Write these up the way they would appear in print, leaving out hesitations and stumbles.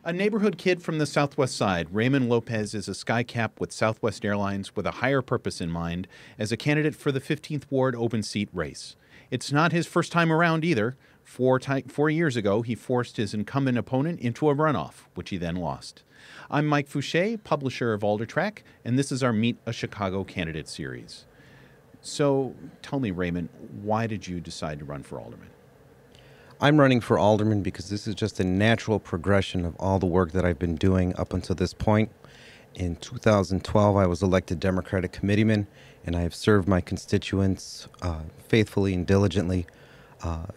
A neighborhood kid from the Southwest Side, Raymond Lopez is a skycap with Southwest Airlines with a higher purpose in mind as a candidate for the 15th Ward open seat race. It's not his first time around either. 4 years ago, he forced his incumbent opponent into a runoff, which he then lost. I'm Mike Fouché, publisher of Aldertrack, and this is our Meet a Chicago Candidate series. So tell me, Raymond, why did you decide to run for alderman? I'm running for alderman because this is just a natural progression of all the work that I've been doing up until this point. In 2012, I was elected Democratic committeeman, and I have served my constituents faithfully and diligently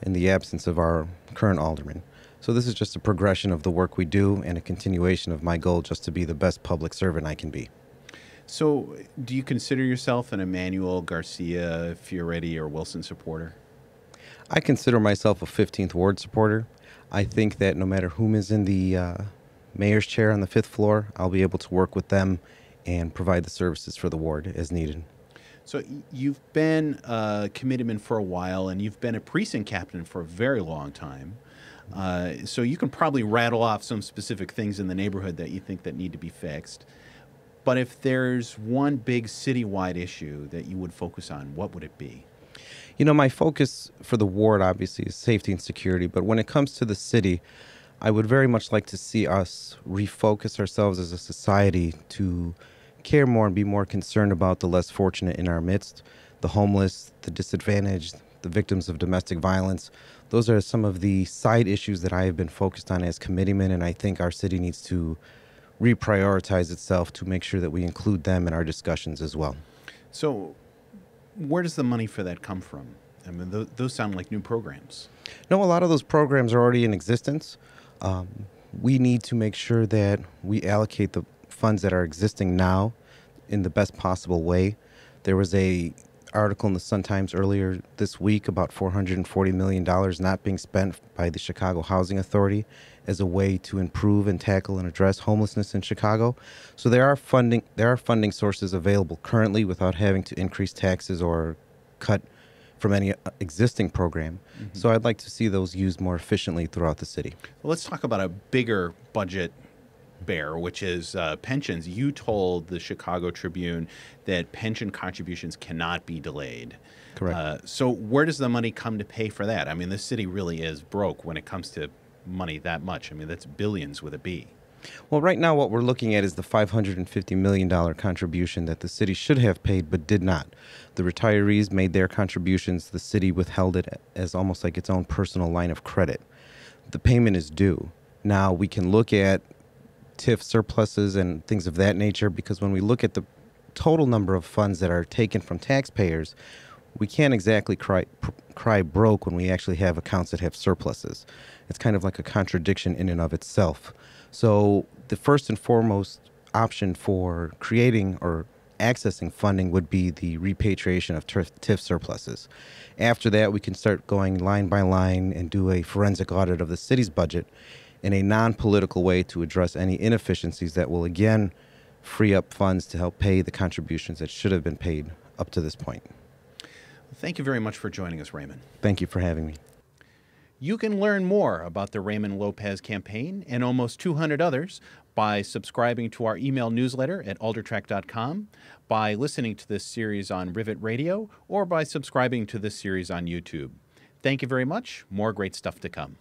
in the absence of our current alderman. So this is just a progression of the work we do and a continuation of my goal just to be the best public servant I can be. So do you consider yourself an Emmanuel Garcia, Fioretti, or Wilson supporter? I consider myself a 15th Ward supporter. I think that no matter whom is in the mayor's chair on the 5th floor, I'll be able to work with them and provide the services for the ward as needed. So you've been a committeeman for a while, and you've been a precinct captain for a very long time. So you can probably rattle off some specific things in the neighborhood that you think that need to be fixed. But if there's one big citywide issue that you would focus on, what would it be? You know, my focus for the ward obviously is safety and security, but when it comes to the city, I would very much like to see us refocus ourselves as a society to care more and be more concerned about the less fortunate in our midst, the homeless, the disadvantaged, the victims of domestic violence. Those are some of the side issues that I have been focused on as committeeman, and I think our city needs to reprioritize itself to make sure that we include them in our discussions as well. So where does the money for that come from? I mean, those sound like new programs. No, a lot of those programs are already in existence. We need to make sure that we allocate the funds that are existing now in the best possible way. There was a article in the Sun-Times earlier this week about $440 million not being spent by the Chicago Housing Authority as a way to improve and tackle and address homelessness in Chicago. So there are funding sources available currently without having to increase taxes or cut from any existing program. Mm-hmm. So I'd like to see those used more efficiently throughout the city. Well, let's talk about a bigger budget bear, which is pensions. You told the Chicago Tribune that pension contributions cannot be delayed. Correct. So where does the money come to pay for that? I mean, the city really is broke when it comes to money that much. I mean, that's billions with a B. Well, right now what we're looking at is the $550 million contribution that the city should have paid but did not. The retirees made their contributions. The city withheld it as almost like its own personal line of credit. The payment is due. Now we can look at TIF surpluses and things of that nature, because when we look at the total number of funds that are taken from taxpayers, we can't exactly cry broke when we actually have accounts that have surpluses. It's kind of like a contradiction in and of itself. So the first and foremost option for creating or accessing funding would be the repatriation of TIF surpluses. After that, we can start going line by line and do a forensic audit of the city's budget in a non-political way to address any inefficiencies that will again free up funds to help pay the contributions that should have been paid up to this point. Thank you very much for joining us, Raymond. Thank you for having me. You can learn more about the Raymond Lopez campaign and almost 200 others by subscribing to our email newsletter at aldertrack.com, by listening to this series on Rivet Radio, or by subscribing to this series on YouTube. Thank you very much. More great stuff to come.